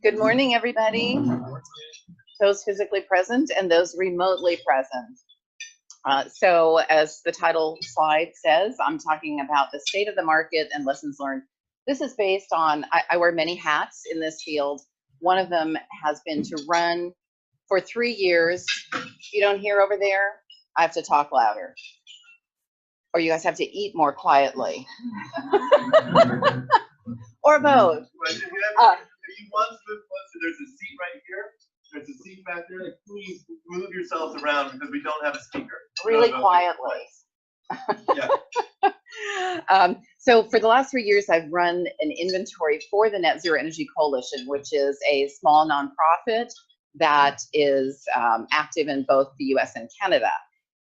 Good morning, everybody. Those physically present and those remotely present. So as the title slide says, I'm talking about the state of the market and lessons learned. This is based on, I wear many hats in this field. One of them has been to run for 3 years. You don't hear over there? I have to talk louder. Or you guys have to eat more quietly. Or both. If you want to move closer, there's a seat right here. There's a seat back there. Please move yourselves around because we don't have a speaker. Really quietly. Yeah. So for the last 3 years, I've run an inventory for the Net Zero Energy Coalition, which is a small nonprofit that is active in both the US and Canada.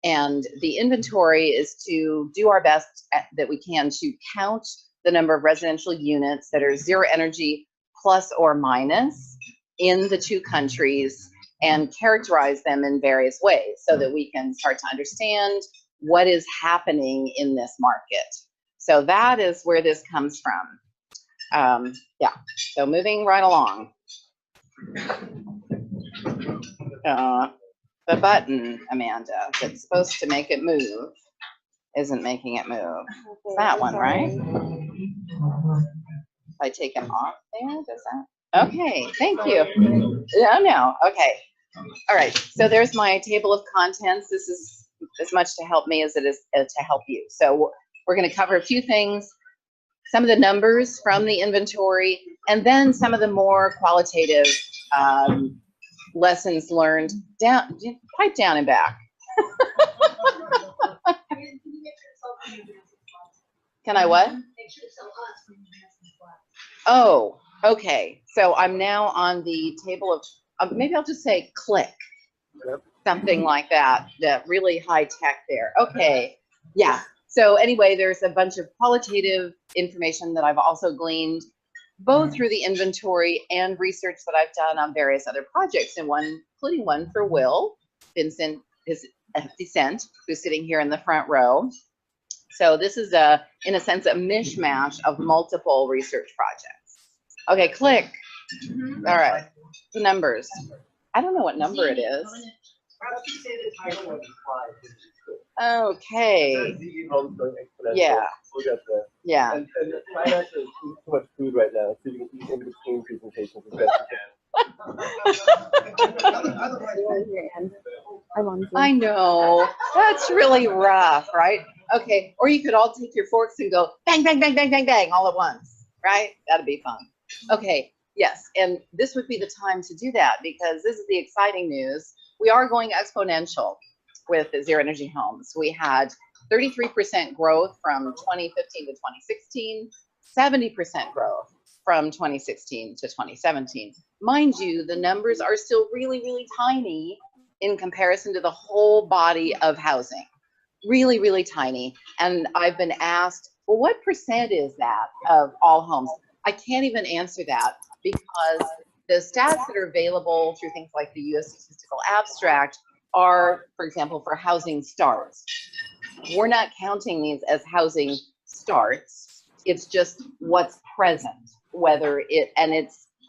And the inventory is to do our best that we can to count the number of residential units that are zero energy plus or minus in the two countries and characterize them in various ways so that we can start to understand what is happening in this market. So that is where this comes from. Yeah, so moving right along. The button, Amanda, that's supposed to make it move isn't making it move. It's that one, right? If I take it off there, does that? Okay, thank you. No, okay. All right, so there's my table of contents. This is as much to help me as it is to help you. So we're going to cover a few things, some of the numbers from the inventory, and then some of the more qualitative lessons learned. Pipe down and back. Can I what? Oh, okay. So I'm now on the table of, maybe I'll just say click. Yep. Something like that, that really high tech there. Okay, yeah. So anyway, there's a bunch of qualitative information that I've also gleaned both through the inventory and research that I've done on various other projects, and including one for Will Vincent, his Descent, who's sitting here in the front row. So this is in a sense, a mishmash of multiple research projects. Okay, click. All right, the numbers. I don't know what number it is. Okay. Yeah. Yeah. And try not to eat too much food right now, so you can eat in between presentations as best you can. I know. That's really rough, right? Okay. Or you could all take your forks and go bang, bang, bang, bang, bang, bang all at once, right? That'd be fun. Okay. Yes. And this would be the time to do that because this is the exciting news. We are going exponential with the zero energy homes. We had 33% growth from 2015 to 2016, 70% growth from 2016 to 2017. Mind you, the numbers are still really, really tiny in comparison to the whole body of housing. Really, really tiny. And I've been asked, well, what percent is that of all homes? I can't even answer that because the stats that are available through things like the US Statistical Abstract are, for example, for housing starts. We're not counting these as housing starts. It's just what's present,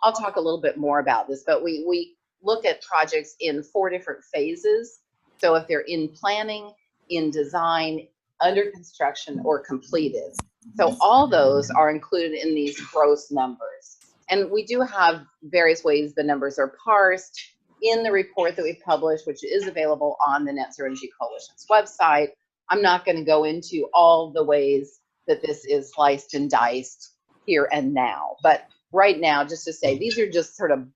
I'll talk a little bit more about this, but we look at projects in 4 different phases. So if they're in planning, in design, under construction, or completed. So all those are included in these gross numbers. And we do have various ways the numbers are parsed in the report that we published, which is available on the Net Zero Energy Coalition's website. I'm not going to go into all the ways that this is sliced and diced here and now. But right now, just to say, these are just sort of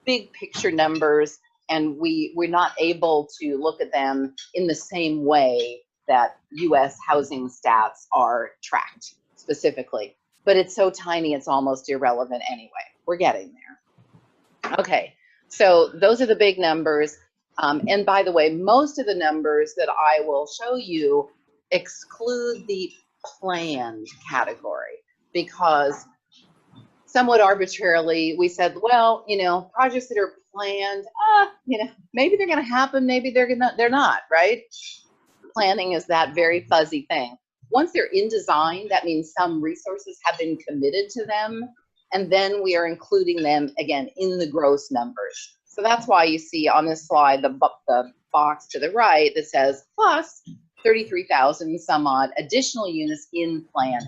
big picture numbers, and we're not able to look at them in the same way that US housing stats are tracked specifically. But it's so tiny, it's almost irrelevant anyway. We're getting there. Okay, so those are the big numbers. And by the way, most of the numbers that I will show you exclude the planned category because somewhat arbitrarily we said, well, projects that are planned, maybe they're going to happen, maybe they're not, right? Planning is that very fuzzy thing. Once they're in design, that means some resources have been committed to them. And then we are including them again in the gross numbers. So that's why you see on this slide, the box to the right that says plus 33,000 some odd additional units in planning.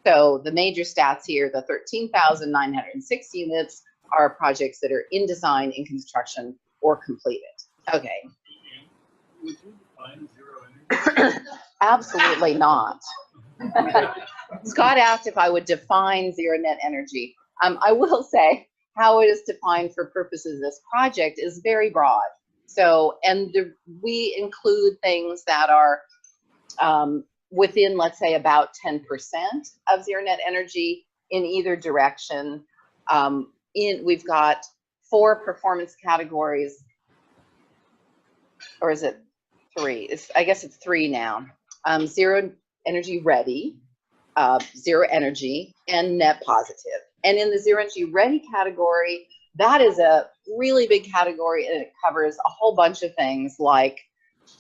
So the major stats here, the 13,906 units are projects that are in design, in construction, or completed. Okay. Would you define zero energy? Absolutely not. Scott asked if I would define zero net energy. I will say how it is defined for purposes of this project is very broad. So, and we include things that are within, let's say, about 10% of zero net energy in either direction. We've got 4 performance categories, or is it 3? I guess it's 3 now. Zero energy ready, zero energy, and net positive. And in the zero energy ready category, that is a really big category, and it covers a whole bunch of things like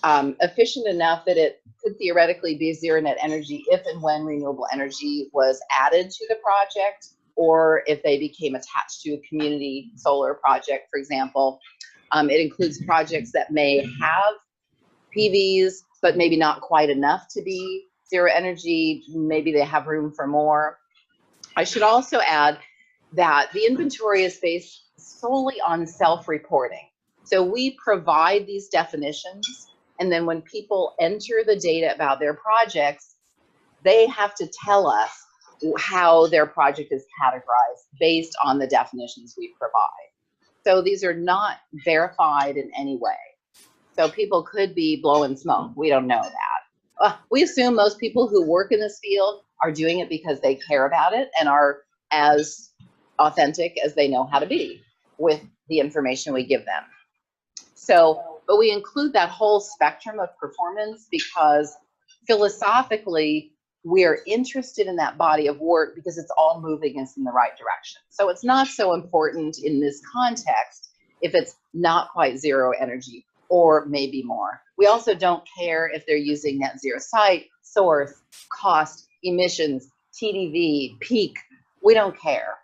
efficient enough that it could theoretically be zero net energy if and when renewable energy was added to the project, or if they became attached to a community solar project, for example. It includes projects that may have PVs, but maybe not quite enough to be zero energy. Maybe they have room for more. I should also add that the inventory is based solely on self-reporting. So we provide these definitions, and then when people enter the data about their projects, they have to tell us how their project is categorized based on the definitions we provide. So these are not verified in any way. So people could be blowing smoke. We don't know that. We assume most people who work in this field are doing it because they care about it and are as authentic as they know how to be with the information we give them. So, but we include that whole spectrum of performance because philosophically, we're interested in that body of work because it's all moving us in the right direction. So it's not so important in this context if it's not quite zero energy or maybe more. We also don't care if they're using net zero site, source, cost, emissions, TDV, peak. We don't care.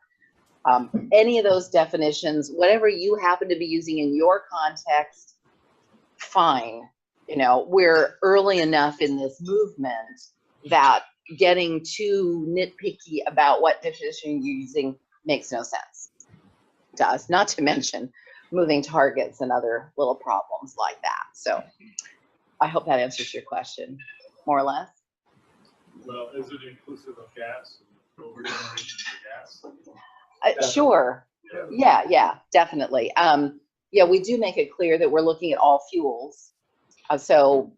Any of those definitions, whatever you happen to be using in your context, fine. You know, we're early enough in this movement that getting too nitpicky about what definition you're using makes no sense to us, not to mention moving targets and other little problems like that. So I hope that answers your question, more or less. Well, is it inclusive of gas? Over generation for gas? Sure. Yeah, definitely. Yeah, we do make it clear that we're looking at all fuels. So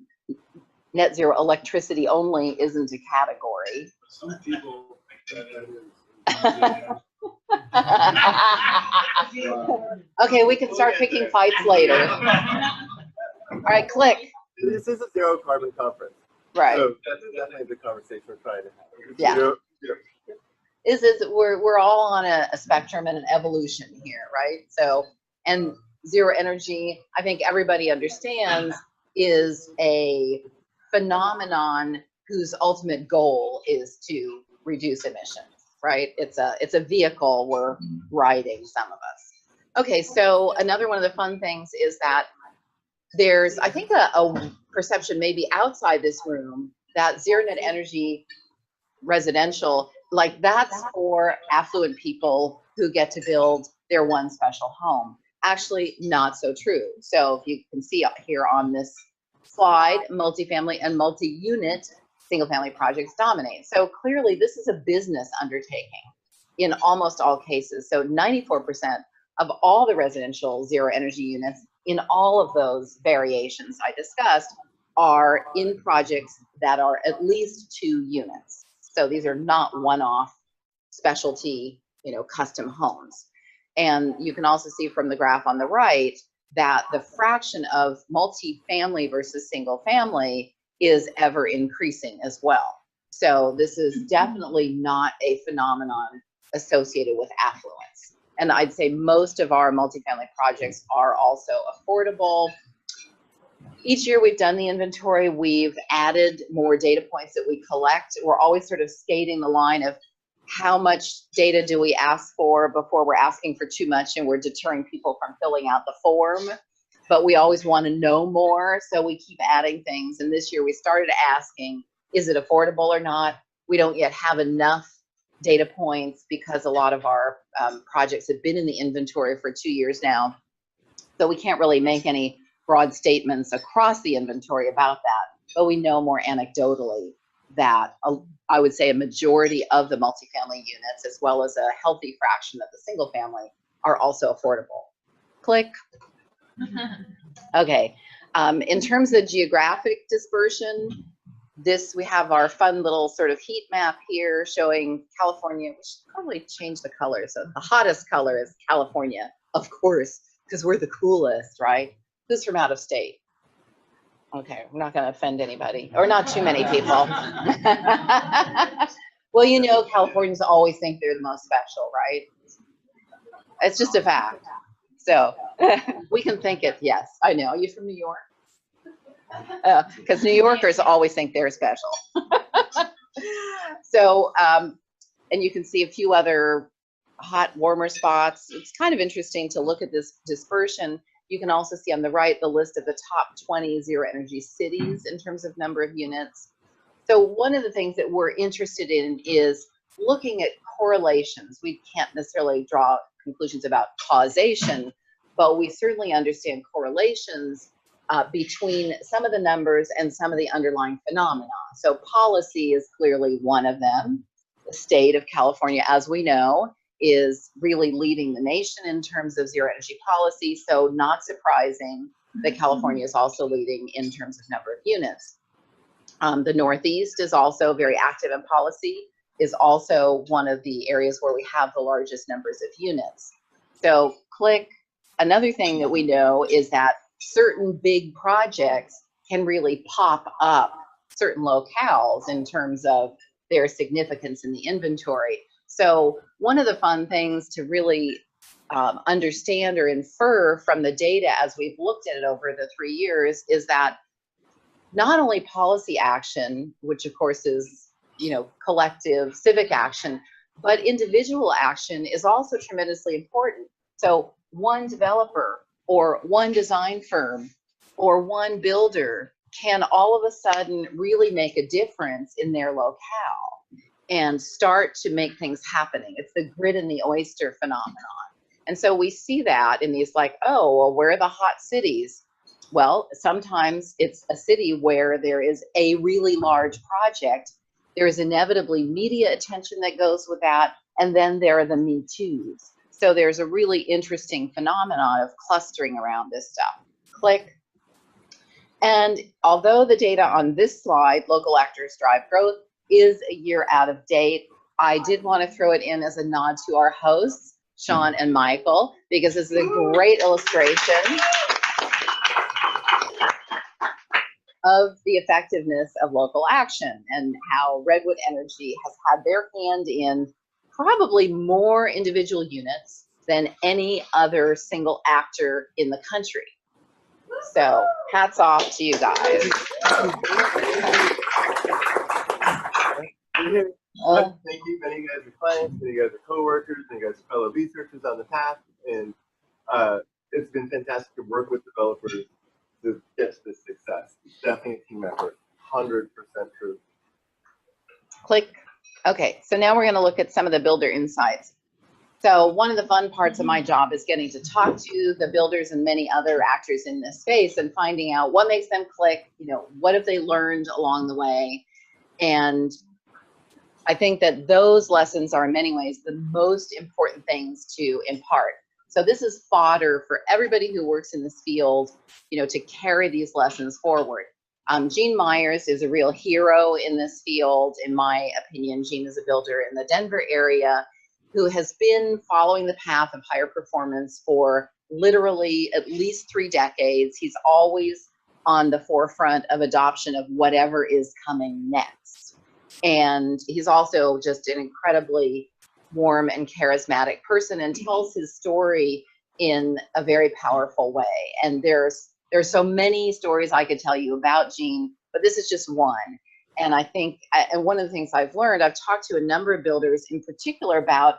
net zero electricity only isn't a category. Some people think that Okay, we can start picking fights later. All right, click. This is a zero carbon conference. Right. So that's definitely the conversation we're trying to have. Yeah. Zero. Is we're all on a spectrum and an evolution here, right? So, and zero energy, I think everybody understands, is a phenomenon whose ultimate goal is to reduce emissions, right? It's a vehicle we're riding, some of us. Okay, so another one of the fun things is that there's, I think, a perception maybe outside this room that zero net energy residential, like that's for affluent people who get to build their one special home. Actually, not so true. So if you can see up here on this slide, multifamily and multi-unit single family projects dominate. So clearly this is a business undertaking in almost all cases. So 94% of all the residential zero energy units in all of those variations I discussed are in projects that are at least 2 units. So these are not one-off specialty, custom homes. And you can also see from the graph on the right that the fraction of multifamily versus single family is ever increasing as well. So this is definitely not a phenomenon associated with affluence. And I'd say most of our multifamily projects are also affordable. Each year we've done the inventory, we've added more data points that we collect. We're always sort of skating the line of how much data do we ask for before we're asking for too much and we're deterring people from filling out the form. But we always want to know more, so we keep adding things. And this year we started asking, is it affordable or not? We don't yet have enough data points because a lot of our projects have been in the inventory for 2 years now. So we can't really make any broad statements across the inventory about that, but we know more anecdotally that I would say a majority of the multifamily units, as well as a healthy fraction of the single family, are also affordable. Click. Okay, in terms of geographic dispersion, we have our fun little sort of heat map here showing California. We should probably change the color. So the hottest color is California, of course, because we're the coolest, right? Who's from out of state? Okay, I'm not going to offend anybody, or not too many people. Well, you know, Californians always think they're the most special, right? It's just a fact. So we can think it. Yes, I know. Are you from New York? Because New Yorkers always think they're special. So, and you can see a few other hot, warmer spots. It's kind of interesting to look at this dispersion. You can also see on the right the list of the top 20 zero energy cities in terms of number of units. So one of the things that we're interested in is looking at correlations. We can't necessarily draw conclusions about causation, but we certainly understand correlations between some of the numbers and some of the underlying phenomena. So policy is clearly one of them. The state of California, as we know, is really leading the nation in terms of zero energy policy. So not surprising that California is also leading in terms of number of units. The Northeast is also very active in policy, is also one of the areas where we have the largest numbers of units. So click. Another thing that we know is that certain big projects can really pop up certain locales in terms of their significance in the inventory. So one of the fun things to really understand or infer from the data as we've looked at it over the 3 years is that not only policy action, which of course is, you know, collective civic action, but individual action is also tremendously important. So one developer or one design firm or one builder can all of a sudden really make a difference in their locale and start to make things happening. It's the grit and the oyster phenomenon. And so we see that in these like, oh, well, where are the hot cities? Well, sometimes it's a city where there is a really large project. There is inevitably media attention that goes with that. And then there are the Me Too's. So there's a really interesting phenomenon of clustering around this stuff. Click. And although the data on this slide, local actors drive growth, is a year out of date, I did want to throw it in as a nod to our hosts, Sean and Michael, because this is a great illustration of the effectiveness of local action and how Redwood Energy has had their hand in probably more individual units than any other single actor in the country. So hats off to you guys. Thank you. Many of you guys are clients, many of you guys are coworkers, many of you guys are fellow researchers on the path, and it's been fantastic to work with developers to get to this success. It's definitely a team effort, 100% true. Click. Okay, so now we're going to look at some of the builder insights. So one of the fun parts of my job is getting to talk to the builders and many other actors in this space and finding out what makes them click, you know, what have they learned along the way. And I think that those lessons are in many ways the most important things to impart. So this is fodder for everybody who works in this field, you know, to carry these lessons forward. Gene Myers is a real hero in this field. In my opinion, Gene is a builder in the Denver area who has been following the path of higher performance for literally at least 3 decades. He's always on the forefront of adoption of whatever is coming next. And he's also just an incredibly warm and charismatic person and tells his story in a very powerful way. And there's so many stories I could tell you about Gene, but this is just one. And I think, and one of the things I've learned, I've talked to a number of builders in particular about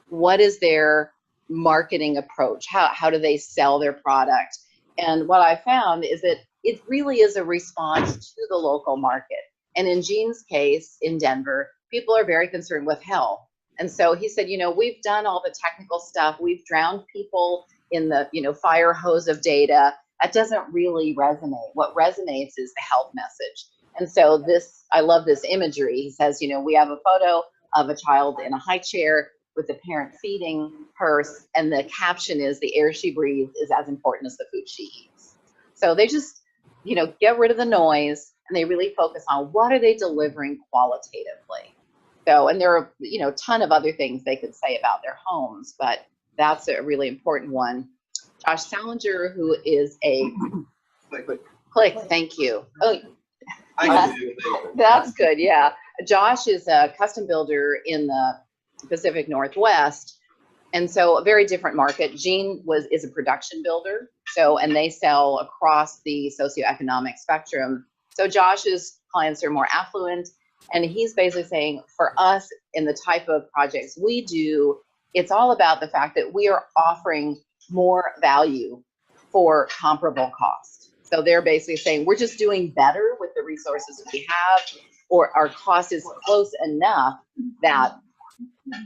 what is their marketing approach? How do they sell their product? And what I found is that it really is a response to the local market. And in Gene's case in Denver, people are very concerned with health. And so he said, you know, we've done all the technical stuff. We've drowned people in the, you know, fire hose of data. That doesn't really resonate. What resonates is the health message. And so this, I love this imagery. He says, you know, we have a photo of a child in a high chair with the parent feeding her, and the caption is, the air she breathes is as important as the food she eats. So they just, you know, get rid of the noise, and they really focus on what are they delivering qualitatively. So, and there are, you know, a ton of other things they could say about their homes, but that's a really important one. Josh Salinger, who is a click, thank you. Oh, that's good. Yeah. Josh is a custom builder in the Pacific Northwest. And so a very different market. Gene is a production builder. So, and they sell across the socioeconomic spectrum. So Josh's clients are more affluent. And he's basically saying, for us in the type of projects we do, it's all about the fact that we are offering more value for comparable cost. So they're basically saying, we're just doing better with the resources we have, or our cost is close enough that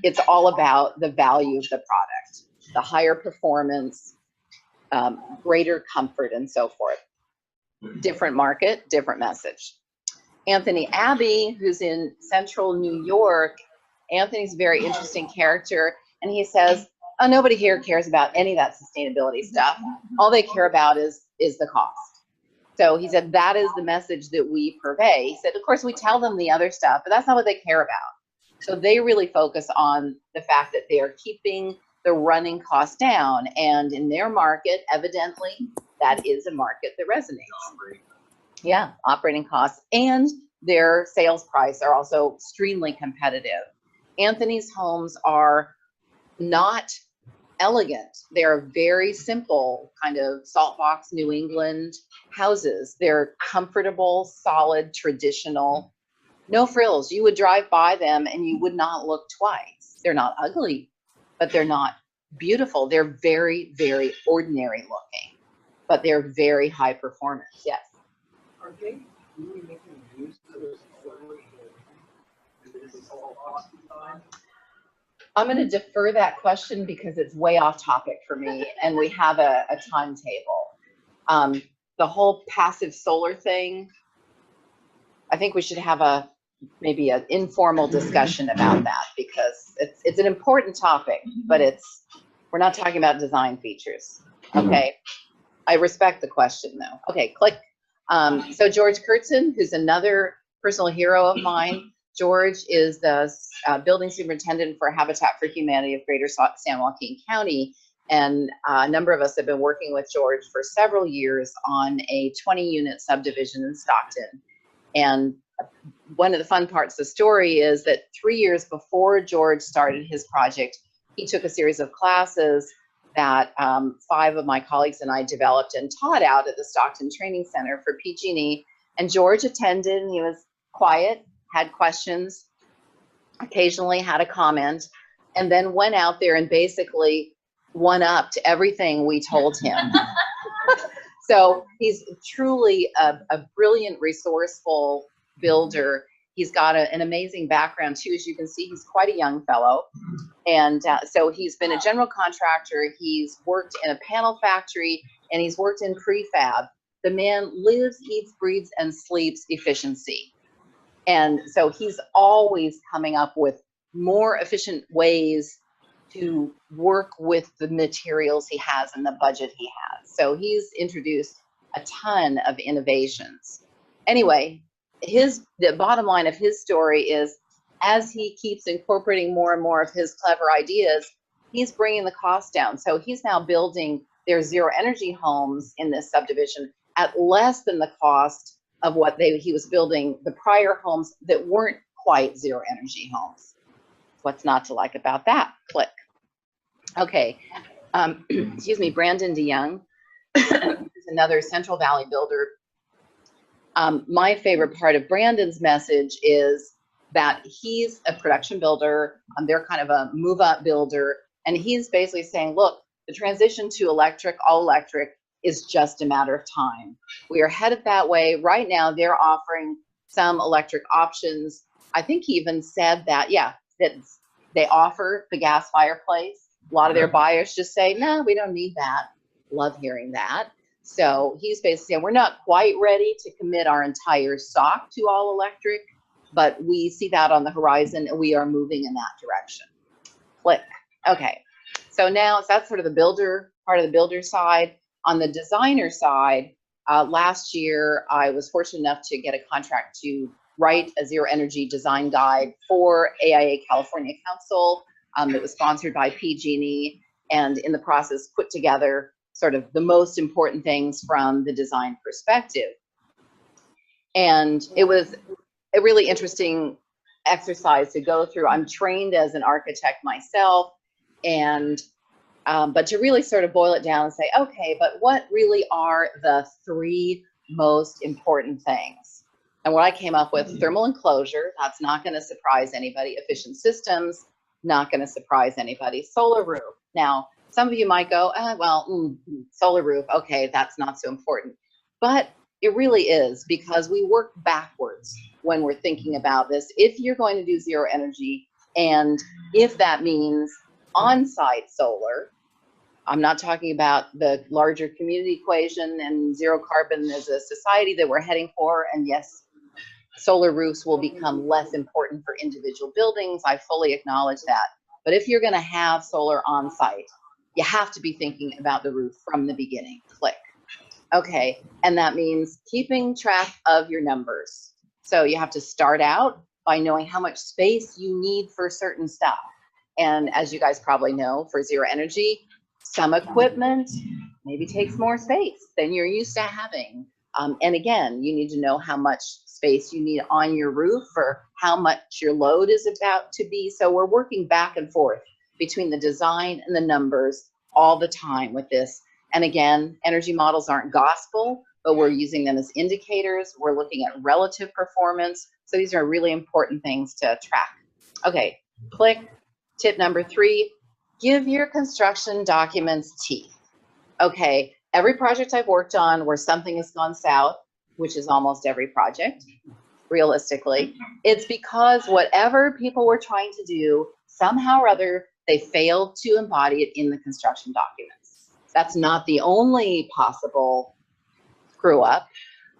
it's all about the value of the product, the higher performance, greater comfort, and so forth. Different market, different message. Anthony Abbey, who's in central New York, Anthony's a very interesting character, and he says, oh, nobody here cares about any of that sustainability stuff. All they care about is the cost. So he said, that is the message that we purvey. He said, of course, we tell them the other stuff, but that's not what they care about. So they really focus on the fact that they are keeping the running costs down. And in their market, evidently, that is a market that resonates. Yeah, operating costs and their sales price are also extremely competitive. Anthony's homes are not elegant. They're very simple, kind of salt box New England houses. They're comfortable, solid, traditional, no frills. You would drive by them and you would not look twice. They're not ugly, but they're not beautiful. They're very, very ordinary looking, but they're very high performance. Yes. Are they really making use of this salt box design? I'm going to defer that question because it's way off topic for me, and we have a timetable. The whole passive solar thing, I think we should have maybe an informal discussion about that, because it's an important topic, but we're not talking about design features. Okay. I respect the question though. Okay, click. So George Kurtzen, who's another personal hero of mine. George is the building superintendent for Habitat for Humanity of Greater San Joaquin County. And a number of us have been working with George for several years on a 20-unit subdivision in Stockton. And one of the fun parts of the story is that 3 years before George started his project, he took a series of classes that 5 of my colleagues and I developed and taught out at the Stockton Training Center for PG&E. And George attended, and he was quiet, had questions, occasionally had a comment, and then went out there and basically one-upped everything we told him. So he's truly a brilliant, resourceful builder. He's got an amazing background too. As you can see, he's quite a young fellow. And so he's been a general contractor. He's worked in a panel factory, and he's worked in prefab. The man lives, eats, breathes, and sleeps efficiency. And so he's always coming up with more efficient ways to work with the materials he has and the budget he has. So he's introduced a ton of innovations. Anyway, the bottom line of his story is, as he keeps incorporating more and more of his clever ideas, he's bringing the cost down. So he's now building their zero energy homes in this subdivision at less than the cost of what he was building the prior homes that weren't quite zero energy homes. What's not to like about that? Click. Okay, excuse me, Brandon DeYoung is another Central Valley builder. My favorite part of Brandon's message is that he's a production builder. They're kind of a move-up builder. And he's basically saying, look, the transition to electric, all electric, is just a matter of time. We are headed that way. Right now, they're offering some electric options. I think he even said that, yeah, that they offer the gas fireplace. A lot of their buyers just say, no, we don't need that. Love hearing that. So he's basically saying we're not quite ready to commit our entire stock to all electric, but we see that on the horizon and we are moving in that direction. Click. Okay. So now that's sort of the builder, part of the builder side. On the designer side, last year I was fortunate enough to get a contract to write a zero energy design guide for AIA California Council. It was sponsored by PG&E, and in the process put together sort of the most important things from the design perspective. And it was a really interesting exercise to go through. I'm trained as an architect myself, and but to really sort of boil it down and say, okay, but what really are the three most important things? And what I came up with, thermal enclosure, that's not going to surprise anybody. Efficient systems, not going to surprise anybody. Solar roof. Now, some of you might go, solar roof, okay, that's not so important. But it really is, because we work backwards when we're thinking about this. If you're going to do zero energy, and if that means on-site solar, I'm not talking about the larger community equation and zero carbon as a society that we're heading for. And yes, solar roofs will become less important for individual buildings. I fully acknowledge that. But if you're going to have solar on-site, you have to be thinking about the roof from the beginning. Click. Okay, and that means keeping track of your numbers. So you have to start out by knowing how much space you need for certain stuff. And as you guys probably know, for zero energy, some equipment maybe takes more space than you're used to having. And again, you need to know how much space you need on your roof or how much your load is about to be. So we're working back and forth between the design and the numbers all the time with this. And again, energy models aren't gospel, but we're using them as indicators. We're looking at relative performance. So these are really important things to track. Okay, click. Tip number 3, give your construction documents teeth. Okay, every project I've worked on where something has gone south, which is almost every project, realistically, it's because whatever people were trying to do, somehow or other, they failed to embody it in the construction documents. That's not the only possible screw up,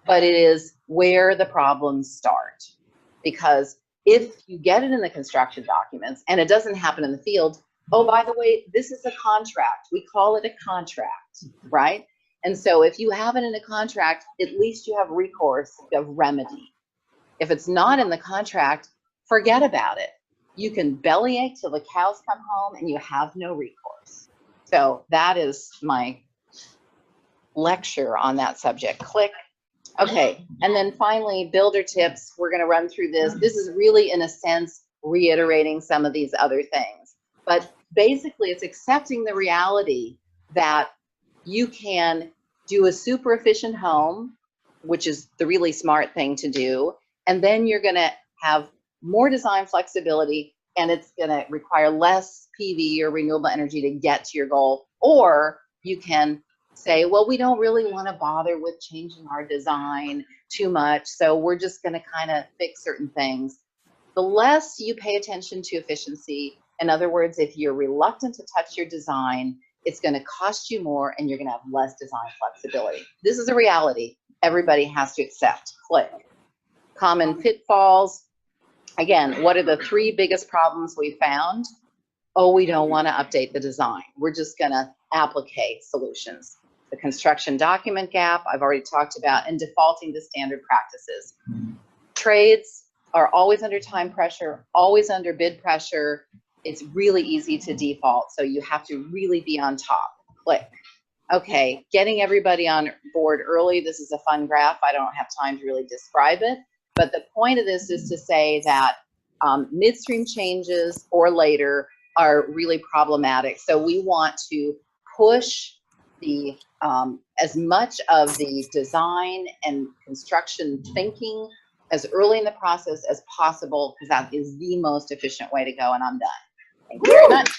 but it is where the problems start. Because if you get it in the construction documents and it doesn't happen in the field, oh, by the way, this is a contract. We call it a contract, right? And so if you have it in a contract, at least you have recourse of remedy. If it's not in the contract, forget about it. You can bellyache till the cows come home and you have no recourse. So that is my lecture on that subject. Click. Okay, and then finally, builder tips. We're going to run through this. This is really, in a sense, reiterating some of these other things. But basically, it's accepting the reality that you can do a super efficient home, which is the really smart thing to do, and then you're going to have more design flexibility, and it's going to require less PV or renewable energy to get to your goal. Or you can say, well, we don't really want to bother with changing our design too much, so we're just going to kind of fix certain things. The less you pay attention to efficiency, in other words, if you're reluctant to touch your design, it's going to cost you more and you're going to have less design flexibility. This is a reality everybody has to accept. Click. Common pitfalls. Again, what are the 3 biggest problems we found? Oh, we don't want to update the design. We're just going to applicate solutions. The construction document gap, I've already talked about, and defaulting to standard practices. Trades are always under time pressure, always under bid pressure. It's really easy to default, so you have to really be on top. Click. Okay, getting everybody on board early. This is a fun graph. I don't have time to really describe it, but the point of this is to say that midstream changes or later are really problematic. So we want to push the as much of the design and construction thinking as early in the process as possible, because that is the most efficient way to go. And I'm done. Thank you very much.